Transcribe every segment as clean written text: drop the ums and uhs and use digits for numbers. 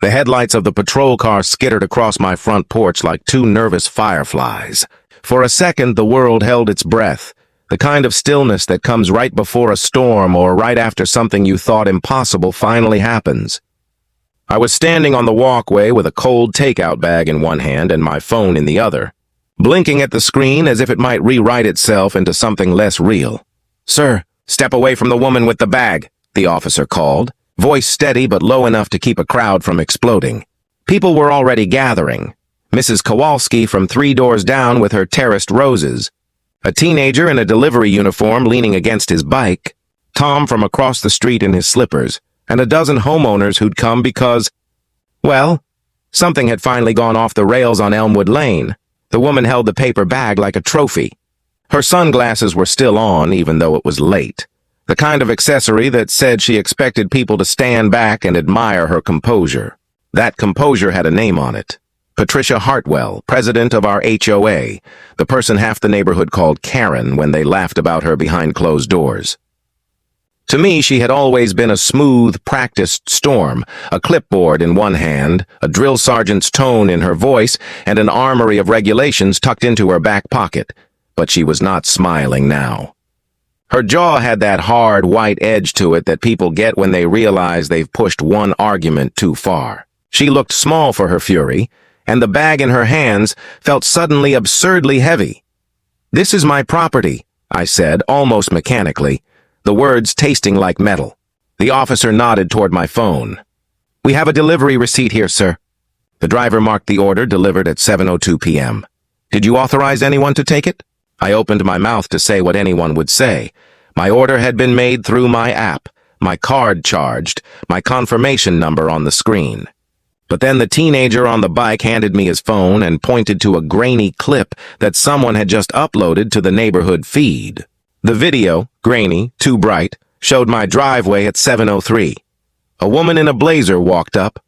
The headlights of the patrol car skittered across my front porch like two nervous fireflies. For a second, the world held its breath, the kind of stillness that comes right before a storm or right after something you thought impossible finally happens. I was standing on the walkway with a cold takeout bag in one hand and my phone in the other, blinking at the screen as if it might rewrite itself into something less real. "Sir, step away from the woman with the bag," the officer called, voice steady but low enough to keep a crowd from exploding. People were already gathering. Mrs. Kowalski from 3 doors down with her terraced roses, a teenager in a delivery uniform leaning against his bike, Tom from across the street in his slippers, and a dozen homeowners who'd come because, well, something had finally gone off the rails on Elmwood Lane. The woman held the paper bag like a trophy. Her sunglasses were still on, even though it was late. The kind of accessory that said she expected people to stand back and admire her composure. That composure had a name on it. Patricia Hartwell, president of our HOA, the person half the neighborhood called Karen when they laughed about her behind closed doors. To me, she had always been a smooth, practiced storm, a clipboard in one hand, a drill sergeant's tone in her voice, and an armory of regulations tucked into her back pocket. But she was not smiling now. Her jaw had that hard, white edge to it that people get when they realize they've pushed one argument too far. She looked small for her fury, and the bag in her hands felt suddenly absurdly heavy. "This is my property," I said, almost mechanically, the words tasting like metal. The officer nodded toward my phone. "We have a delivery receipt here, sir." The driver marked the order delivered at 7:02 p.m. "Did you authorize anyone to take it?" I opened my mouth to say what anyone would say. My order had been made through my app, my card charged, my confirmation number on the screen. But then the teenager on the bike handed me his phone and pointed to a grainy clip that someone had just uploaded to the neighborhood feed. The video, grainy, too bright, showed my driveway at 7:03. A woman in a blazer walked up,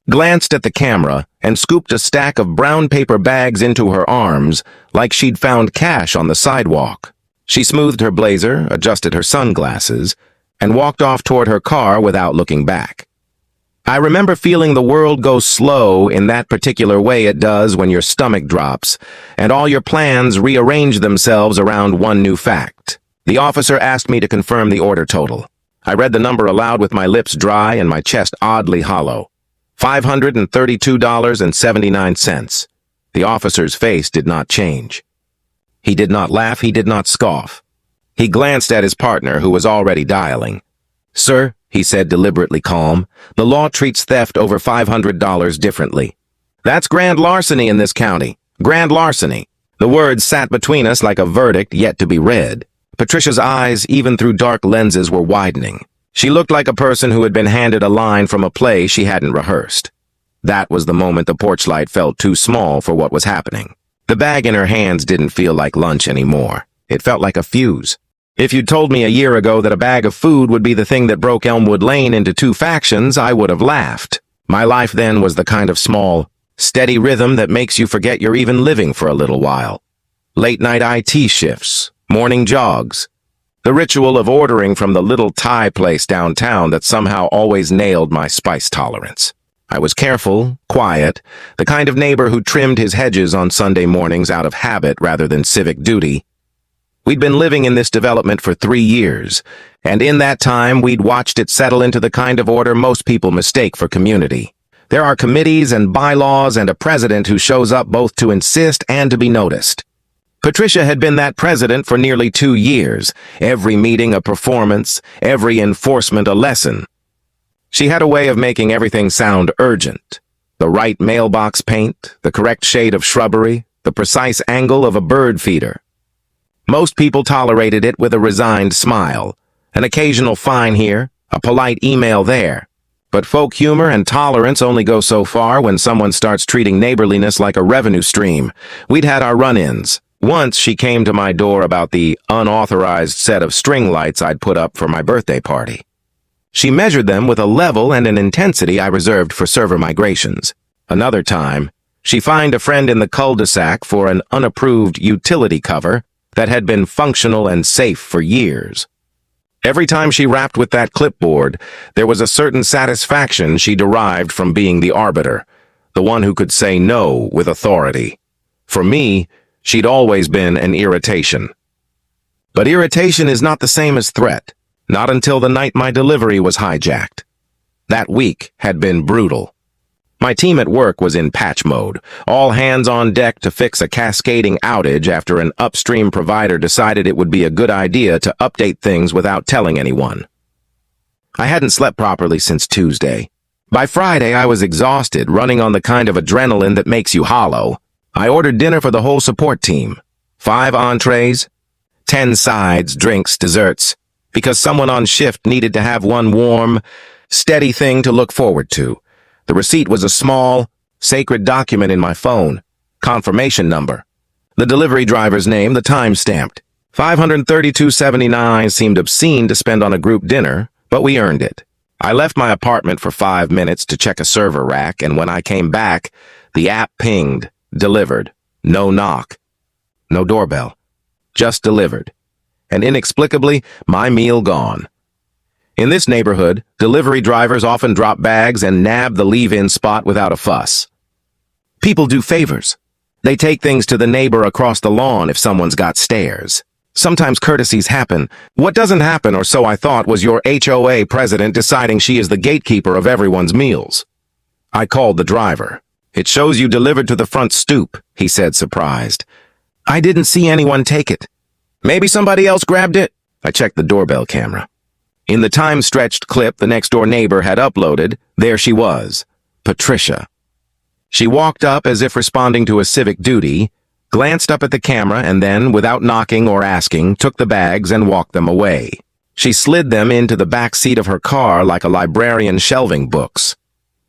glanced at the camera, and scooped a stack of brown paper bags into her arms like she'd found cash on the sidewalk. She smoothed her blazer, adjusted her sunglasses, and walked off toward her car without looking back. I remember feeling the world go slow in that particular way it does when your stomach drops, and all your plans rearrange themselves around one new fact. The officer asked me to confirm the order total. I read the number aloud with my lips dry and my chest oddly hollow. $532.79. The officer's face did not change. He did not laugh, he did not scoff. He glanced at his partner, who was already dialing. "Sir," he said, deliberately calm, "the law treats theft over $500 differently. That's grand larceny in this county. Grand larceny." The words sat between us like a verdict yet to be read. Patricia's eyes, even through dark lenses, were widening. She looked like a person who had been handed a line from a play she hadn't rehearsed. That was the moment the porch light felt too small for what was happening. The bag in her hands didn't feel like lunch anymore. It felt like a fuse. If you'd told me a year ago that a bag of food would be the thing that broke Elmwood Lane into two factions, I would have laughed. My life then was the kind of small, steady rhythm that makes you forget you're even living for a little while. Late-night IT shifts, morning jogs, the ritual of ordering from the little Thai place downtown that somehow always nailed my spice tolerance. I was careful, quiet, the kind of neighbor who trimmed his hedges on Sunday mornings out of habit rather than civic duty. We'd been living in this development for 3 years, and in that time we'd watched it settle into the kind of order most people mistake for community. There are committees and bylaws and a president who shows up both to insist and to be noticed. Patricia had been that president for nearly 2 years, every meeting a performance, every enforcement a lesson. She had a way of making everything sound urgent. The right mailbox paint, the correct shade of shrubbery, the precise angle of a bird feeder. Most people tolerated it with a resigned smile, an occasional fine here, a polite email there. But folk humor and tolerance only go so far when someone starts treating neighborliness like a revenue stream. We'd had our run-ins. Once she came to my door about the unauthorized set of string lights I'd put up for my birthday party. She measured them with a level and an intensity I reserved for server migrations. Another time, she fined a friend in the cul-de-sac for an unapproved utility cover that had been functional and safe for years. Every time she rapped with that clipboard, there was a certain satisfaction she derived from being the arbiter, the one who could say no with authority. For me, she'd always been an irritation. But irritation is not the same as threat, not until the night my delivery was hijacked. That week had been brutal. My team at work was in patch mode, all hands on deck to fix a cascading outage after an upstream provider decided it would be a good idea to update things without telling anyone. I hadn't slept properly since Tuesday. By Friday, I was exhausted, running on the kind of adrenaline that makes you hollow. I ordered dinner for the whole support team. 5 entrees, 10 sides, drinks, desserts, because someone on shift needed to have one warm, steady thing to look forward to. The receipt was a small, sacred document in my phone. Confirmation number. The delivery driver's name, the time stamped. $532.79 seemed obscene to spend on a group dinner, but we earned it. I left my apartment for 5 minutes to check a server rack, and when I came back, the app pinged, delivered. No knock. No doorbell. Just delivered. And inexplicably, my meal gone. In this neighborhood, delivery drivers often drop bags and nab the leave-in spot without a fuss. People do favors. They take things to the neighbor across the lawn if someone's got stairs. Sometimes courtesies happen. What doesn't happen, or so I thought, was your HOA president deciding she is the gatekeeper of everyone's meals. I called the driver. "It shows you delivered to the front stoop," he said, surprised. "I didn't see anyone take it." "Maybe somebody else grabbed it." I checked the doorbell camera. In the time-stretched clip the next-door neighbor had uploaded, there she was, Patricia. She walked up as if responding to a civic duty, glanced up at the camera, and then, without knocking or asking, took the bags and walked them away. She slid them into the back seat of her car like a librarian shelving books.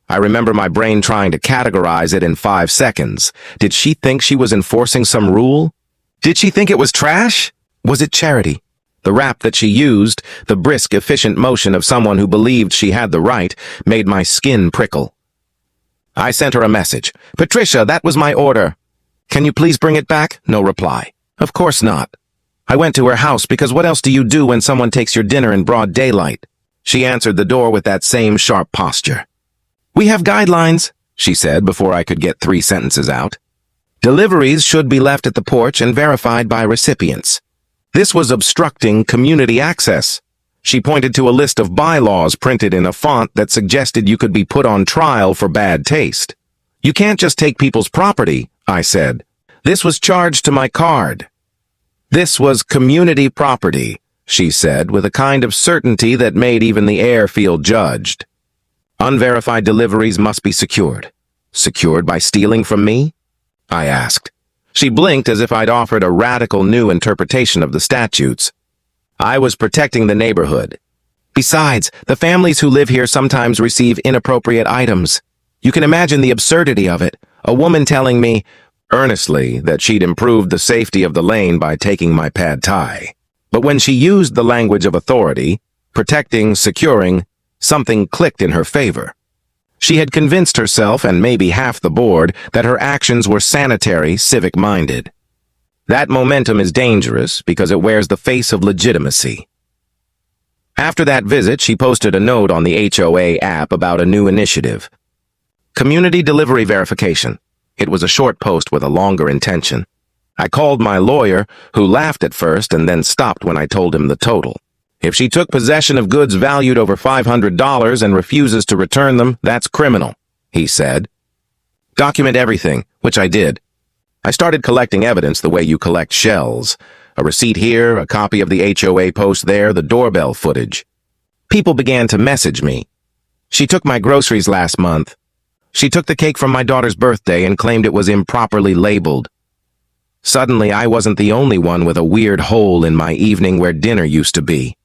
I remember my brain trying to categorize it in 5 seconds. Did she think she was enforcing some rule? Did she think it was trash? Was it charity? The rap that she used, the brisk, efficient motion of someone who believed she had the right, made my skin prickle. I sent her a message. "Patricia, that was my order. Can you please bring it back?" No reply. Of course not. I went to her house because what else do you do when someone takes your dinner in broad daylight? She answered the door with that same sharp posture. "We have guidelines," she said before I could get 3 sentences out. "Deliveries should be left at the porch and verified by recipients. This was obstructing community access." She pointed to a list of bylaws printed in a font that suggested you could be put on trial for bad taste. "You can't just take people's property," I said. "This was charged to my card." "This was community property," she said, with a kind of certainty that made even the air feel judged. "Unverified deliveries must be secured." "Secured by stealing from me?" I asked. She blinked as if I'd offered a radical new interpretation of the statutes. "I was protecting the neighborhood. Besides, the families who live here sometimes receive inappropriate items. You can imagine the absurdity of it. A woman telling me, earnestly, that she'd improved the safety of the lane by taking my pad thai. But when she used the language of authority, protecting, securing, something clicked in her favor. She had convinced herself, and maybe half the board, that her actions were sanitary, civic-minded. That momentum is dangerous because it wears the face of legitimacy. After that visit, she posted a note on the HOA app about a new initiative. Community delivery verification. It was a short post with a longer intention. I called my lawyer, who laughed at first and then stopped when I told him the total. If she took possession of goods valued over $500 and refuses to return them, that's criminal, he said. Document everything, which I did. I started collecting evidence the way you collect shells. A receipt here, a copy of the HOA post there, the doorbell footage. People began to message me. "She took my groceries last month. She took the cake from my daughter's birthday and claimed it was improperly labeled." Suddenly, I wasn't the only one with a weird hole in my evening where dinner used to be.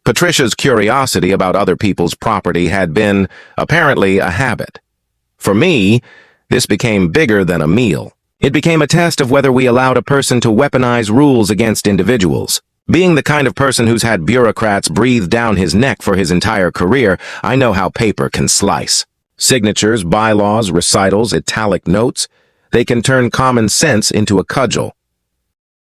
Patricia's curiosity about other people's property had been, apparently, a habit. For me, this became bigger than a meal. It became a test of whether we allowed a person to weaponize rules against individuals. Being the kind of person who's had bureaucrats breathe down his neck for his entire career, I know how paper can slice. Signatures, bylaws, recitals, italic notes, they can turn common sense into a cudgel.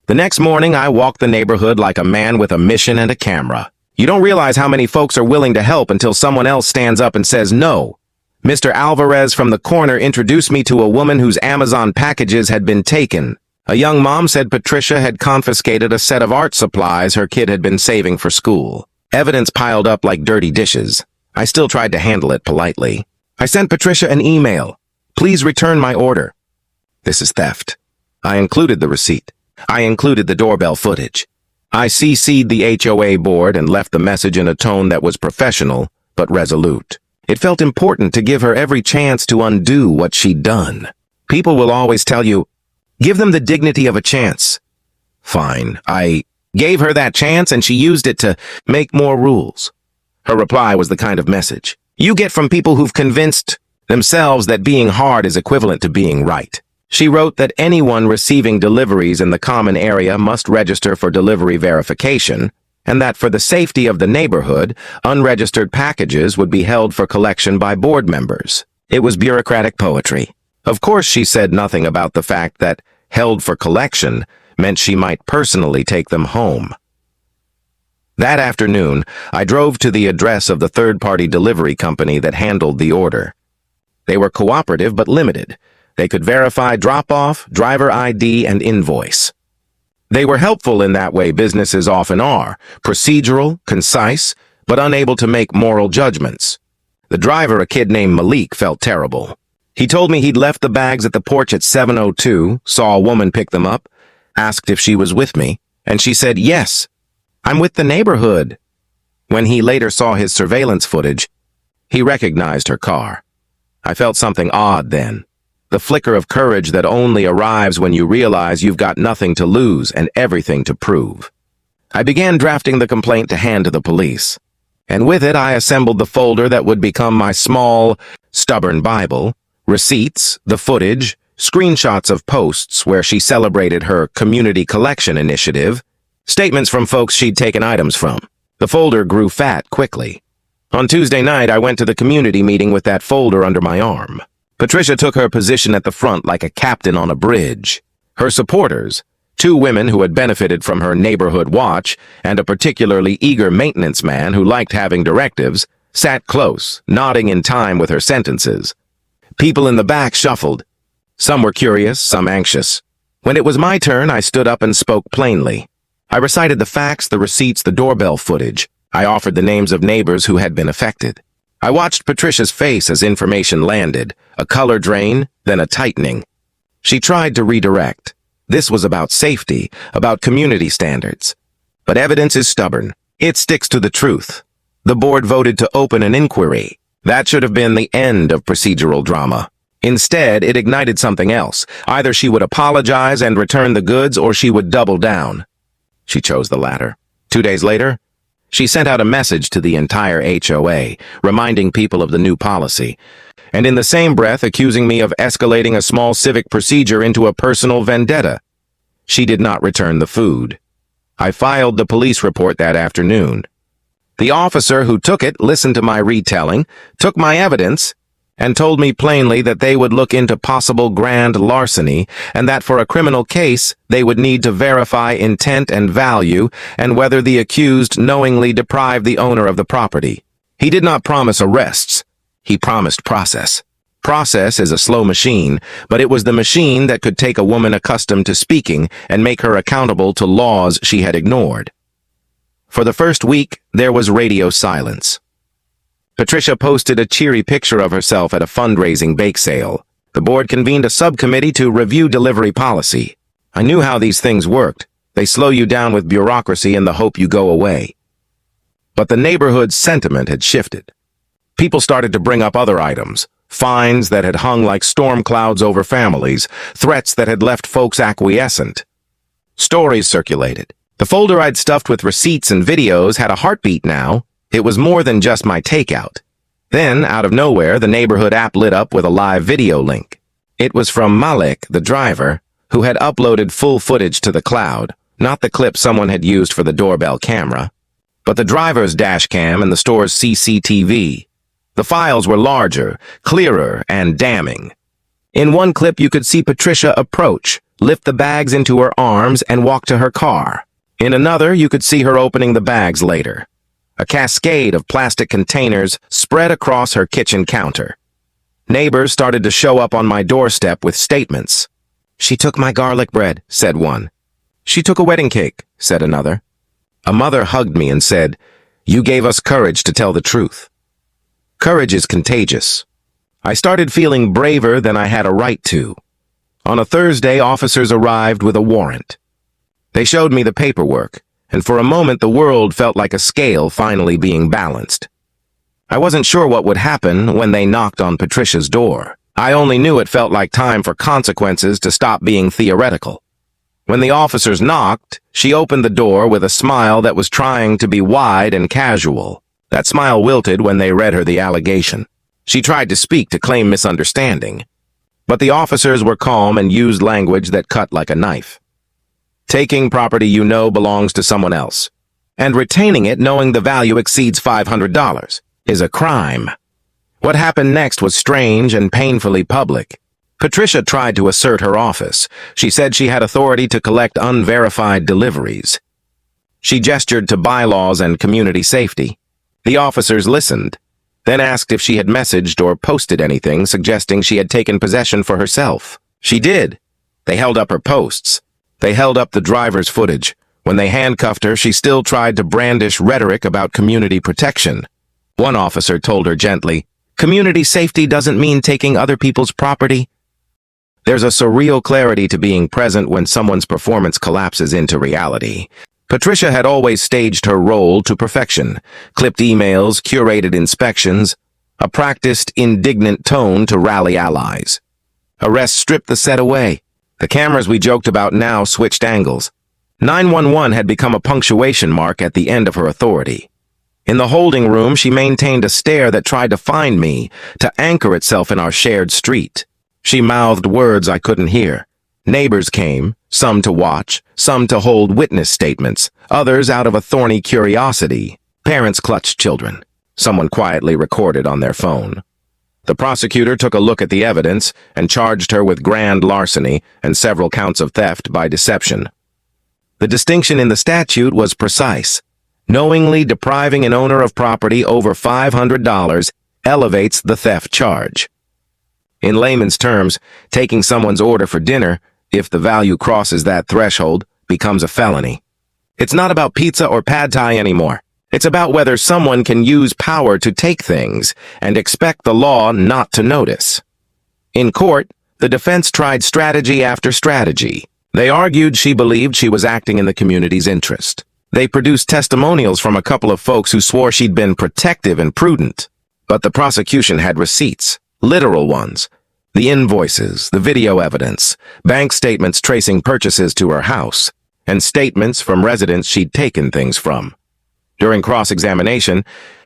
The next morning, I walked the neighborhood like a man with a mission and a camera. You don't realize how many folks are willing to help until someone else stands up and says no. Mr. Alvarez from the corner introduced me to a woman whose Amazon packages had been taken. A young mom said Patricia had confiscated a set of art supplies her kid had been saving for school. Evidence piled up like dirty dishes. I still tried to handle it politely. I sent Patricia an email. Please return my order. This is theft. I included the receipt. I included the doorbell footage. I CC'd the HOA board and left the message in a tone that was professional, but resolute. It felt important to give her every chance to undo what she'd done. People will always tell you, give them the dignity of a chance. Fine, I gave her that chance and she used it to make more rules. Her reply was the kind of message you get from people who've convinced themselves that being hard is equivalent to being right. She wrote that anyone receiving deliveries in the common area must register for delivery verification, and that for the safety of the neighborhood, unregistered packages would be held for collection by board members. It was bureaucratic poetry. Of course, she said nothing about the fact that held for collection meant she might personally take them home. That afternoon, I drove to the address of the third-party delivery company that handled the order. They were cooperative but limited. They could verify drop-off, driver ID, and invoice. They were helpful in that way businesses often are, procedural, concise, but unable to make moral judgments. The driver, a kid named Malik, felt terrible. He told me he'd left the bags at the porch at 7:02, saw a woman pick them up, asked if she was with me, and she said, "Yes, I'm with the neighborhood." When he later saw his surveillance footage, he recognized her car. I felt something odd then. The flicker of courage that only arrives when you realize you've got nothing to lose and everything to prove. I began drafting the complaint to hand to the police, and with it I assembled the folder that would become my small, stubborn Bible, receipts, the footage, screenshots of posts where she celebrated her community collection initiative, statements from folks she'd taken items from. The folder grew fat quickly. On Tuesday night, I went to the community meeting with that folder under my arm. Patricia took her position at the front like a captain on a bridge. Her supporters, two women who had benefited from her neighborhood watch, and a particularly eager maintenance man who liked having directives, sat close, nodding in time with her sentences. People in the back shuffled. Some were curious, some anxious. When it was my turn, I stood up and spoke plainly. I recited the facts, the receipts, the doorbell footage. I offered the names of neighbors who had been affected. I watched Patricia's face as information landed, a color drain, then a tightening. She tried to redirect. This was about safety, about community standards. But evidence is stubborn. It sticks to the truth. The board voted to open an inquiry. That should have been the end of procedural drama. Instead, it ignited something else. Either she would apologize and return the goods, or she would double down. She chose the latter. 2 days later, she sent out a message to the entire HOA, reminding people of the new policy, and in the same breath accusing me of escalating a small civic procedure into a personal vendetta. She did not return the food. I filed the police report that afternoon. The officer who took it listened to my retelling, took my evidence, and told me plainly that they would look into possible grand larceny and that for a criminal case, they would need to verify intent and value and whether the accused knowingly deprived the owner of the property. He did not promise arrests. He promised process. Process is a slow machine, but it was the machine that could take a woman accustomed to speaking and make her accountable to laws she had ignored. For the first week, there was radio silence. Patricia posted a cheery picture of herself at a fundraising bake sale. The board convened a subcommittee to review delivery policy. I knew how these things worked. They slow you down with bureaucracy in the hope you go away. But the neighborhood's sentiment had shifted. People started to bring up other items, fines that had hung like storm clouds over families, threats that had left folks acquiescent. Stories circulated. The folder I'd stuffed with receipts and videos had a heartbeat now. It was more than just my takeout. Then, out of nowhere, the neighborhood app lit up with a live video link. It was from Malik, the driver, who had uploaded full footage to the cloud, not the clip someone had used for the doorbell camera, but the driver's dash cam and the store's CCTV. The files were larger, clearer, and damning. In one clip, you could see Patricia approach, lift the bags into her arms, and walk to her car. In another, you could see her opening the bags later. A cascade of plastic containers spread across her kitchen counter. Neighbors started to show up on my doorstep with statements. "She took my garlic bread," said one. "She took a wedding cake," said another. A mother hugged me and said, "You gave us courage to tell the truth." Courage is contagious. I started feeling braver than I had a right to. On a Thursday, officers arrived with a warrant. They showed me the paperwork, and for a moment the world felt like a scale finally being balanced. I wasn't sure what would happen when they knocked on Patricia's door. I only knew it felt like time for consequences to stop being theoretical. When the officers knocked, she opened the door with a smile that was trying to be wide and casual. That smile wilted when they read her the allegation. She tried to speak to claim misunderstanding, but the officers were calm and used language that cut like a knife. Taking property you know belongs to someone else, and retaining it knowing the value exceeds $500 is a crime. What happened next was strange and painfully public. Patricia tried to assert her office. She said she had authority to collect unverified deliveries. She gestured to bylaws and community safety. The officers listened, then asked if she had messaged or posted anything suggesting she had taken possession for herself. She did. They held up her posts. They held up the driver's footage. When they handcuffed her, she still tried to brandish rhetoric about community protection. One officer told her gently, "Community safety doesn't mean taking other people's property." There's a surreal clarity to being present when someone's performance collapses into reality. Patricia had always staged her role to perfection, clipped emails, curated inspections, a practiced, indignant tone to rally allies. Arrest stripped the set away. The cameras we joked about now switched angles. 911 had become a punctuation mark at the end of her authority. In the holding room, she maintained a stare that tried to find me, to anchor itself in our shared street. She mouthed words I couldn't hear. Neighbors came, some to watch, some to hold witness statements, others out of a thorny curiosity. Parents clutched children. Someone quietly recorded on their phone. The prosecutor took a look at the evidence and charged her with grand larceny and several counts of theft by deception. The distinction in the statute was precise. Knowingly depriving an owner of property over $500 elevates the theft charge. In layman's terms, taking someone's order for dinner, if the value crosses that threshold, becomes a felony. It's not about pizza or pad thai anymore. It's about whether someone can use power to take things and expect the law not to notice. In court, the defense tried strategy after strategy. They argued she believed she was acting in the community's interest. They produced testimonials from a couple of folks who swore she'd been protective and prudent. But the prosecution had receipts, literal ones. The invoices, the video evidence, bank statements tracing purchases to her house, and statements from residents she'd taken things from. During cross-examination,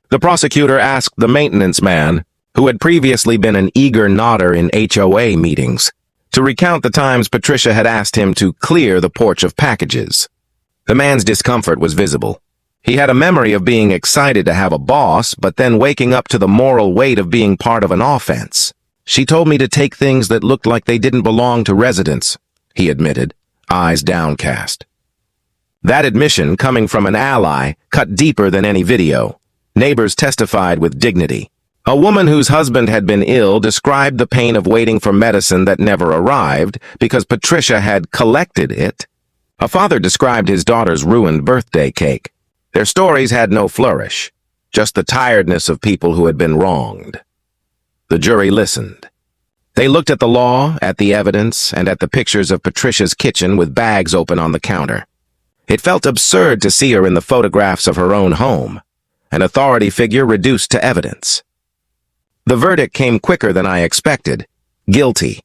the prosecutor asked the maintenance man, who had previously been an eager nodder in HOA meetings, to recount the times Patricia had asked him to clear the porch of packages. The man's discomfort was visible. He had a memory of being excited to have a boss, but then waking up to the moral weight of being part of an offense. "She told me to take things that looked like they didn't belong to residents," he admitted, eyes downcast. That admission, coming from an ally, cut deeper than any video. Neighbors testified with dignity. A woman whose husband had been ill described the pain of waiting for medicine that never arrived because Patricia had collected it. A father described his daughter's ruined birthday cake. Their stories had no flourish, just the tiredness of people who had been wronged. The jury listened. They looked at the law, at the evidence, and at the pictures of Patricia's kitchen with bags open on the counter. It felt absurd to see her in the photographs of her own home, an authority figure reduced to evidence. The verdict came quicker than I expected. Guilty.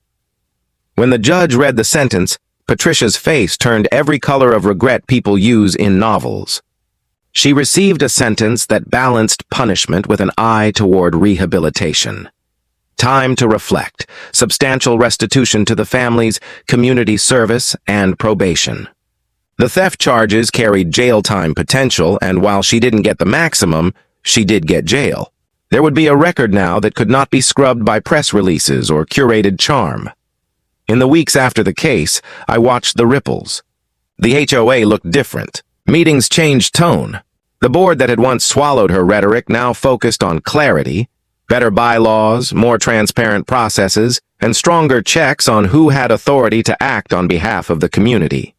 When the judge read the sentence, Patricia's face turned every color of regret people use in novels. She received a sentence that balanced punishment with an eye toward rehabilitation. Time to reflect, substantial restitution to the families, community service, and probation. The theft charges carried jail time potential, and while she didn't get the maximum, she did get jail. There would be a record now that could not be scrubbed by press releases or curated charm. In the weeks after the case, I watched the ripples. The HOA looked different. Meetings changed tone. The board that had once swallowed her rhetoric now focused on clarity, better bylaws, more transparent processes, and stronger checks on who had authority to act on behalf of the community.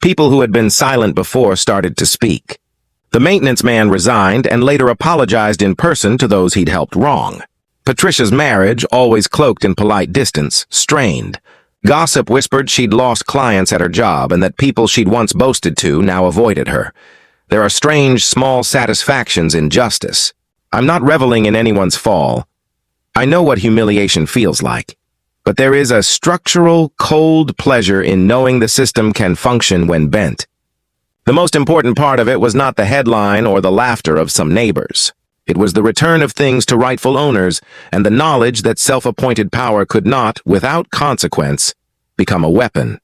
People who had been silent before started to speak. The maintenance man resigned and later apologized in person to those he'd helped wrong. Patricia's marriage, always cloaked in polite distance, strained. Gossip whispered she'd lost clients at her job and that people she'd once boasted to now avoided her. There are strange, small satisfactions in justice. I'm not reveling in anyone's fall. I know what humiliation feels like. But there is a structural, cold pleasure in knowing the system can function when bent. The most important part of it was not the headline or the laughter of some neighbors. It was the return of things to rightful owners and the knowledge that self-appointed power could not, without consequence, become a weapon.